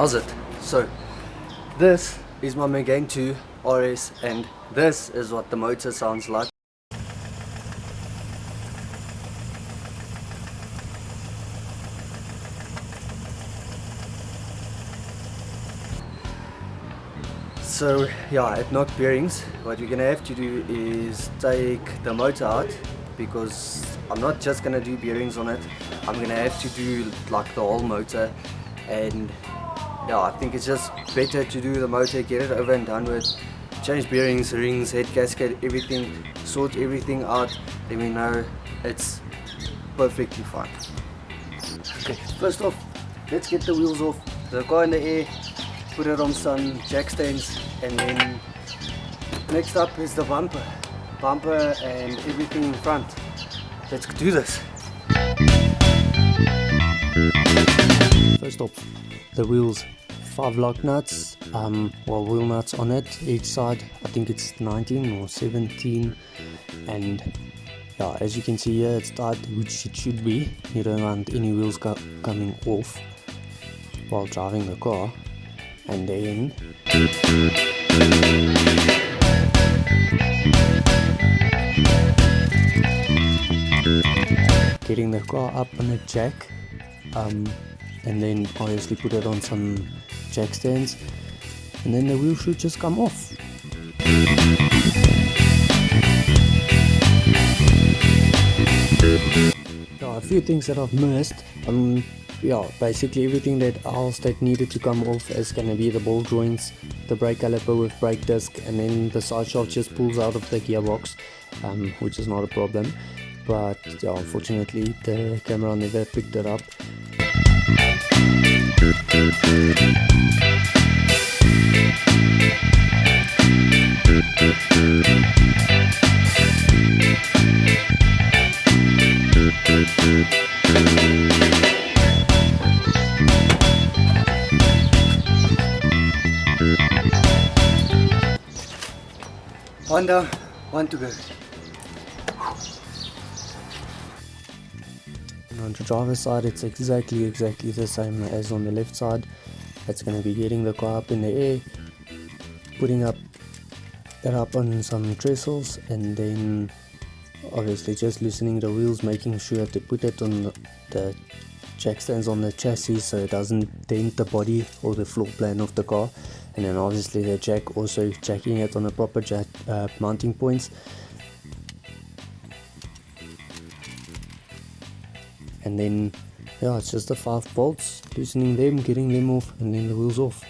How's it? So, this is my Megane 2 RS and this is what the motor sounds like. So yeah, at knock bearings, what we're gonna have to do is take the motor out, because I'm not just gonna do bearings on it, I'm gonna have to do like the whole motor. And yeah, I think it's just better to do the motor, get it over and done with, change bearings, rings, head gasket, everything, sort everything out, then we know it's perfectly fine. Okay, first off, let's get the wheels off the car in the air, put it on some jack stands, and then next up is the bumper and everything in front. Let's do this. First off, the wheels, 5 lock nuts, wheel nuts on it, each side. I think it's 19 or 17, and yeah, as you can see here, it's tight, which it should be. You don't want any wheels coming off while driving the car. And then getting the car up on a jack, and then obviously put it on some jack stands, and then the wheel should just come off. A few things that I've missed. Yeah, basically everything else that needed to come off is going to be the ball joints, the brake caliper with brake disc, and then the side shaft just pulls out of the gearbox, which is not a problem. But yeah, unfortunately the camera never picked it up. One down, one to go. And on the driver's side, it's exactly the same as on the left side. It's going to be getting the car up in the air, putting it up on some trestles, and then obviously just loosening the wheels, making sure to put it on the jack stands on the chassis so it doesn't dent the body or the floor plan of the car. And then obviously the jack, also jacking it on the proper jack mounting points. And then yeah, it's just the 5 bolts, loosening them, getting them off, and then the wheels off.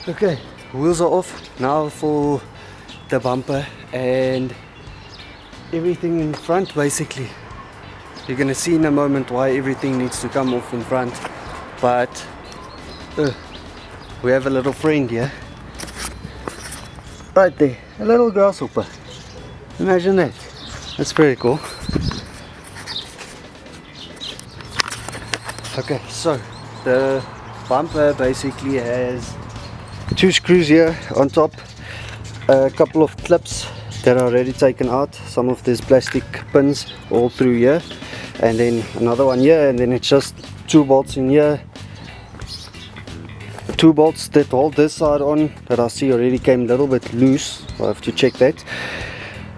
Okay, wheels are off. Now for the bumper and everything in front. Basically, you're gonna see in a moment why everything needs to come off in front, but we have a little friend here, right there, a little grasshopper. Imagine that. That's pretty cool. Okay, so the bumper basically has 2 screws here on top, a couple of clips that are already taken out, some of these plastic pins all through here, and then another one here, and then it's just 2 bolts in here, 2 bolts that hold this side on that I see already came a little bit loose. I'll have to check that,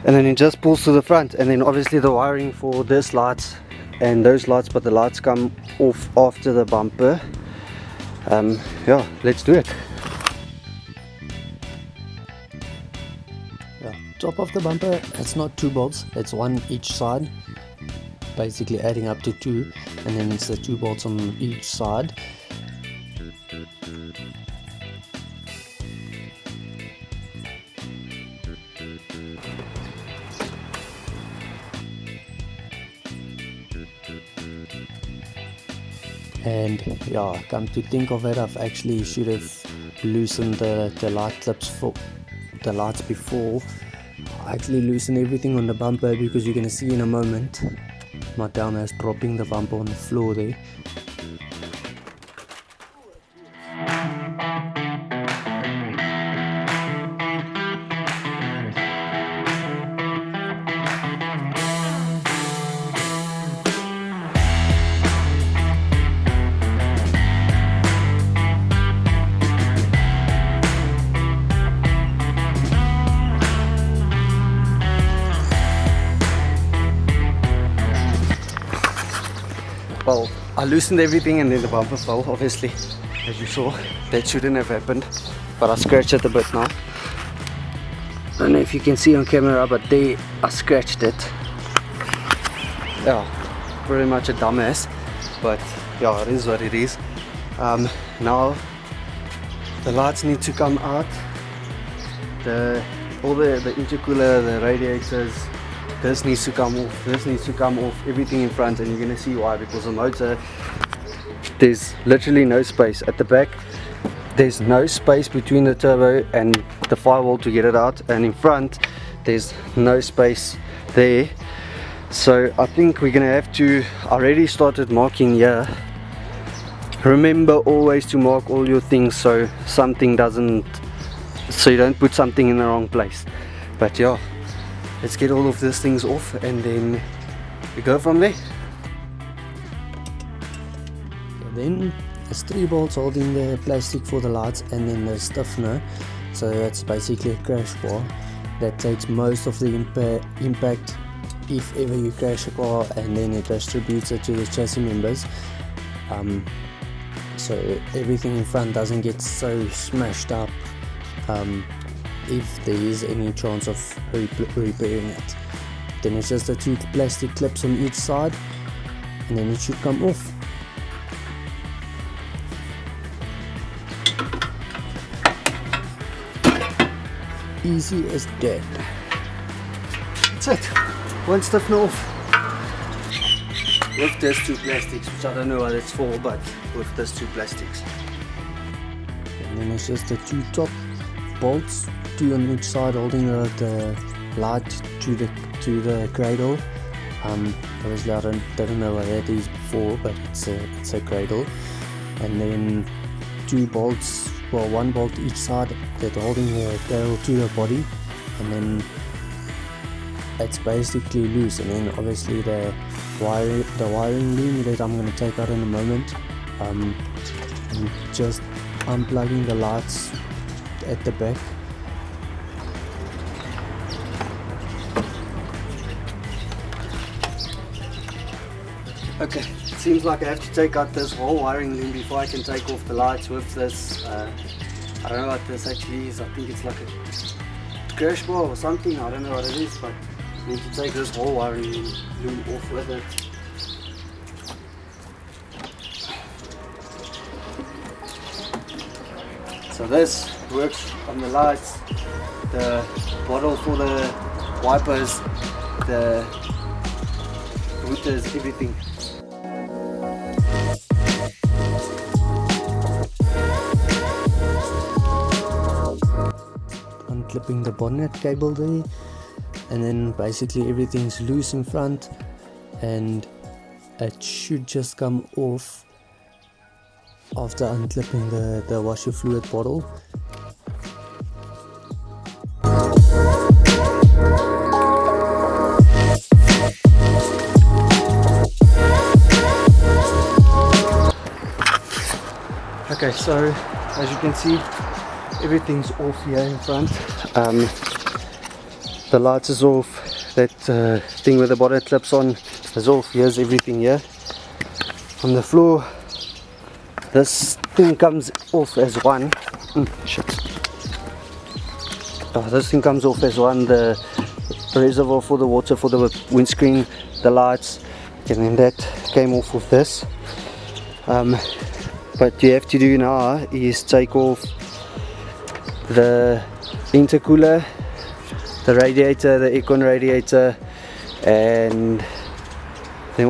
and then it just pulls to the front, and then obviously the wiring for this lights and those lights, but the lights come off after the bumper. Yeah, let's do it. Top of the bumper, it's not 2 bolts, it's 1 each side, basically adding up to 2, and then it's the 2 bolts on each side. And yeah, come to think of it, I've actually should have loosened the light clips for the lights before. I actually loosen everything on the bumper, because you're going to see in a moment my down is dropping the bumper on the floor there. well, I loosened everything and then the bumper fell, obviously, as you saw. That shouldn't have happened, but I scratched it a bit now. I don't know if you can see on camera, but there I scratched it. Yeah, pretty much a dumbass, but yeah, it is what it is. Now the lights need to come out. All the intercooler, the radiators, this needs to come off, this needs to come off, everything in front, and you're gonna see why. Because the motor, there's literally no space at the back. There's no space between the turbo and the firewall to get it out, and in front there's no space there. So I think we're gonna have to, I already started marking here. Remember always to mark all your things so something doesn't, so you don't put something in the wrong place. But yeah, let's get all of these things off and then we go from there. Then there's 3 bolts holding the plastic for the lights, and then the stiffener. So that's basically a crash bar that takes most of the impact if ever you crash a car, and then it distributes it to the chassis members. So everything in front doesn't get so smashed up if there is any chance of repairing it. Then it's just the 2 plastic clips on each side, and then it should come off. Easy as that. That's it. One stiffener off. With these 2 plastics, which I don't know what it's for, but with these 2 plastics. And then it's just the 2 top bolts, 2 on each side, holding the light to the cradle. Obviously I don't know what that is for, but it's a cradle. And then 2 bolts, well, 1 bolt each side that holding the cradle to the body, and then it's basically loose. And then obviously the wiring loom that I'm going to take out in a moment, and just unplugging the lights at the back. Okay, it seems like I have to take out this whole wiring loom before I can take off the lights with this. I don't know what this actually is. I think it's like a crash bar or something. I don't know what it is, but I need to take this whole wiring loom off with it. So this works on the lights, the bottle for the wipers, the routers, everything. Unclipping the bonnet cable there, and then basically everything's loose in front, and it should just come off after unclipping the washer fluid bottle. Okay, so as you can see, everything's off here in front. The lights is off, that thing with the bonnet clips on is off. Here's everything here. On the floor, this thing comes off as one. Shit. Oh, this thing comes off as one, the reservoir for the water for the windscreen, the lights, and then that came off with this. What you have to do now is take off the intercooler, the radiator, the aircon radiator, and then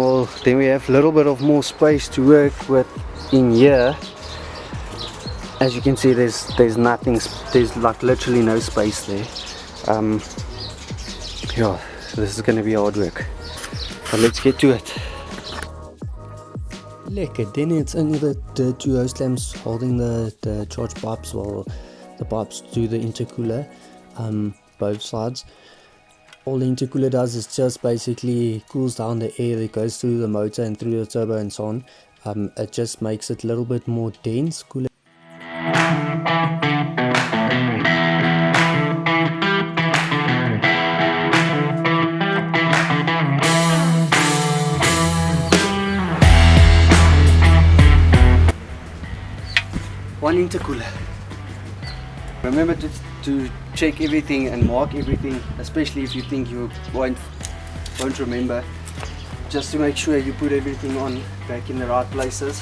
we have a little bit of more space to work with in here. As you can see, there's nothing, there's like literally no space there. Yeah, this is going to be hard work, but let's get to it. Lekker, then it's only the 2 hose clamps holding the charge pipes, or the pipes to the intercooler, both sides. All the intercooler does is just basically cools down the air that goes through the motor and through the turbo and so on. It just makes it a little bit more dense, cooler. one intercooler. Remember to check everything and mark everything, especially if you think you won't remember, just to make sure you put everything on back in the right places.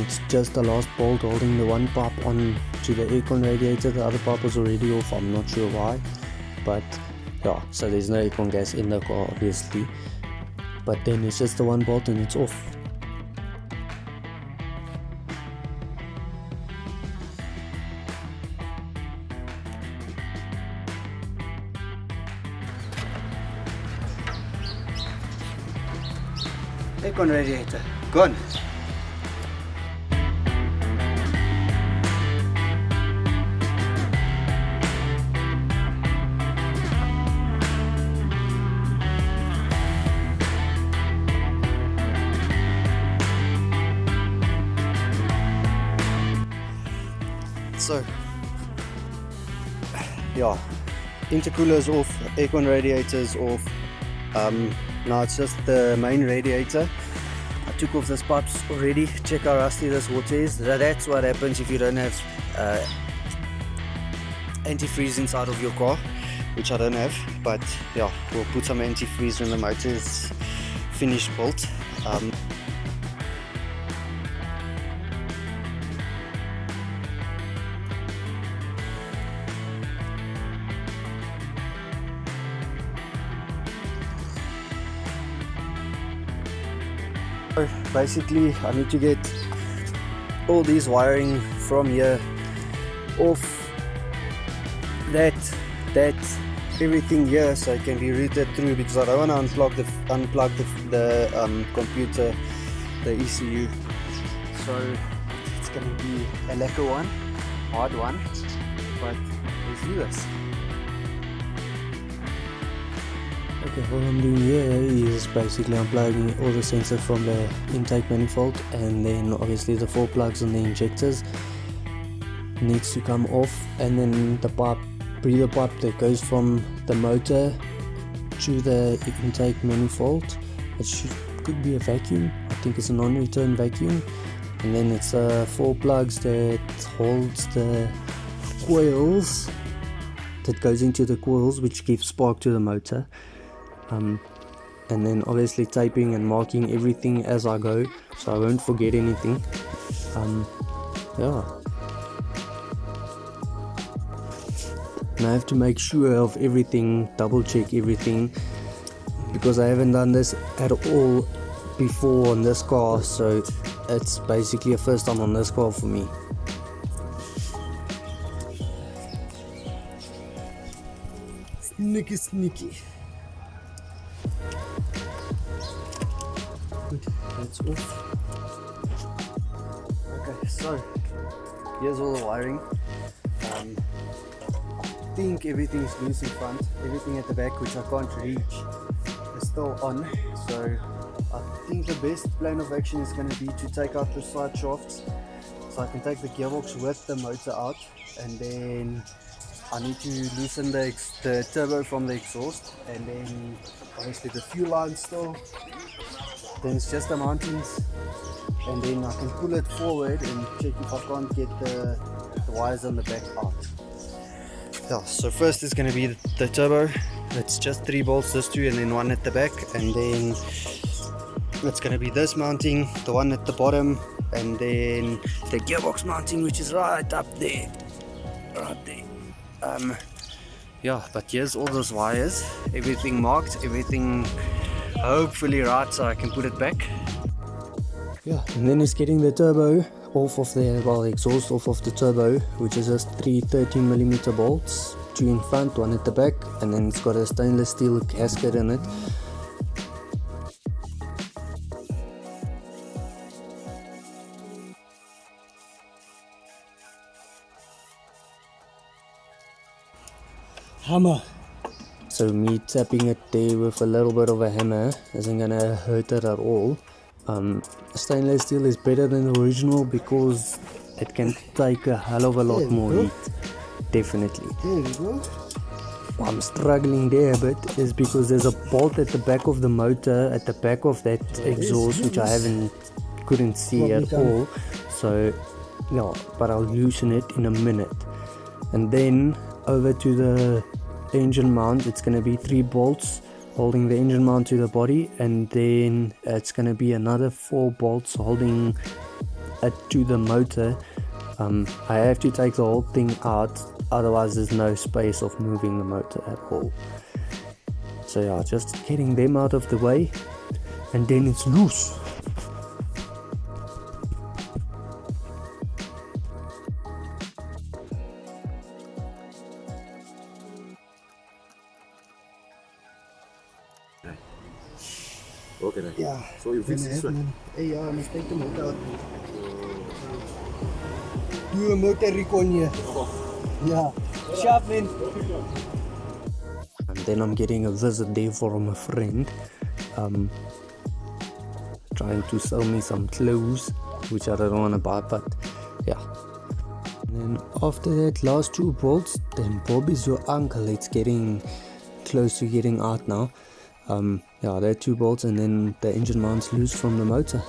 It's just the last bolt holding the one pipe on to the aircon radiator. The other pipe was already off, I'm not sure why, but yeah, so there's no aircon gas in the car obviously, but then it's just the one bolt and it's off. Aircon radiator gone. So yeah, intercooler is off, aircon radiator is off. Now it's just the main radiator. I took off these pipes already. Check how rusty this water is. That's what happens if you don't have antifreeze inside of your car, which I don't have, but yeah, we'll put some antifreeze when the motor is finished built. Basically, I need to get all these wiring from here off that everything here, so it can be routed through, because I don't want to unplug the computer, the ECU. So it's gonna be a lacquer one, hard one, but let's do this. Okay, what I'm doing here is basically unplugging all the sensors from the intake manifold, and then obviously the 4 plugs and the injectors needs to come off, and then the breather pipe that goes from the motor to the intake manifold, it could be a vacuum, I think it's a non-return vacuum, and then it's 4 plugs that holds the coils, that goes into the coils which gives spark to the motor. And then obviously taping and marking everything as I go, so I won't forget anything. Yeah, and I have to make sure of everything, double check everything, because I haven't done this at all before on this car, so it's basically a first time on this car for me. Sneaky. Good, that's off. Okay, so here's all the wiring. I think everything's loose in front, everything at the back which I can't reach is still on, so I think the best plan of action is going to be to take out the side shafts, so I can take the gearbox with the motor out, and then I need to loosen the turbo from the exhaust, and then obviously the fuel line still, then it's just the mountings, and then I can pull it forward and check if I can't get the wires on the back out. Yeah, so first is going to be the turbo. It's just 3 bolts, this 2 and then 1 at the back, and then it's going to be this mounting, the one at the bottom, and then the gearbox mounting, which is right up there, yeah, but here's all those wires, everything marked, everything hopefully right, so I can put it back. Yeah, and then it's getting the turbo off of the, well, the exhaust off of the turbo, which is just 3 13mm bolts, 2 in front, 1 at the back, and then it's got a stainless steel gasket in it. Hammer. So me tapping it there with a little bit of a hammer isn't gonna hurt it at all. Stainless steel is better than the original because it can take a hell of a lot more heat. Definitely. There we go. I'm struggling there a bit is because there's a bolt at the back of the motor, at the back of that exhaust, which I couldn't see at all. So yeah, but I'll loosen it in a minute. And then over to the engine mount, it's going to be 3 bolts holding the engine mount to the body, and then it's going to be another 4 bolts holding it to the motor. I have to take the whole thing out, otherwise there's no space of moving the motor at all. So yeah, just getting them out of the way, and then it's loose. Okay then. Ja, So you fix this one? Ja, dan steek de motor uit. Doe een motor reconje. Ja, sharp man. And then I'm getting a visit there from a friend, trying to sell me some clothes, which I don't want to buy, but yeah. And then after that last 2 bolts, then Bobby's your uncle. It's getting close to getting out now. Yeah, there are 2 bolts, and then the engine mount's loose from the motor.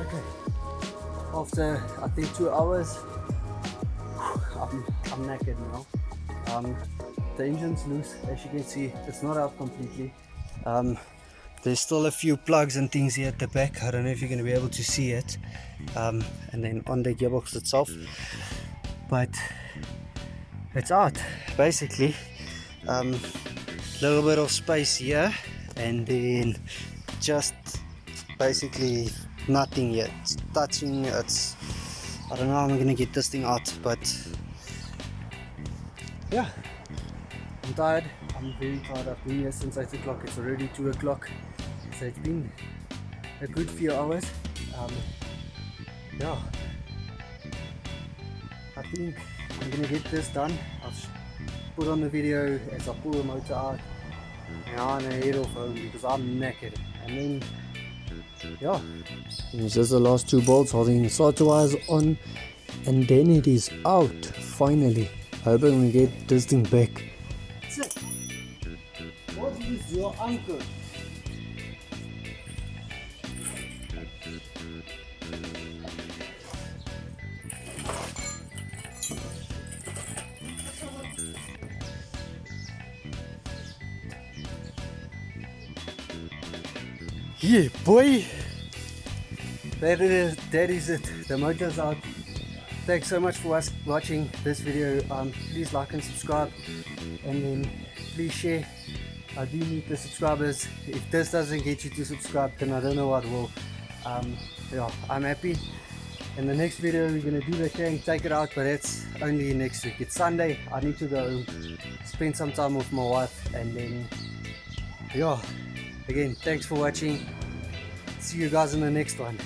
Okay. After I think 2 hours, I'm knackered now. The engine's loose, as you can see. It's not out completely. There's still a few plugs and things here at the back. I don't know if you're going to be able to see it. And then on the gearbox itself. But it's out, basically. Little bit of space here, and then just basically nothing yet. It's touching, I don't know how I'm going to get this thing out, but yeah. I'm tired. I'm very tired. I've been here since 8 o'clock. It's already 2 o'clock. So it's been a good few hours. Yeah. I think I'm gonna get this done. I'll put on the video as I pull the motor out. And I'm gonna head off home because I'm knackered. And then, yeah. It's just the last 2 bolts holding the starter wires on, and then it is out, finally. Hoping we get this thing back. What is your uncle? Yeah, boy. That is it. The motor's out. Thanks so much for watching this video. Please like and subscribe, and then please share. I do need the subscribers. If this doesn't get you to subscribe, then I don't know what will. Yeah, I'm happy. In the next video we're gonna do the thing, take it out, but it's only next week. It's Sunday. I need to go spend some time with my wife, and then yeah. Again, thanks for watching. See you guys in the next one.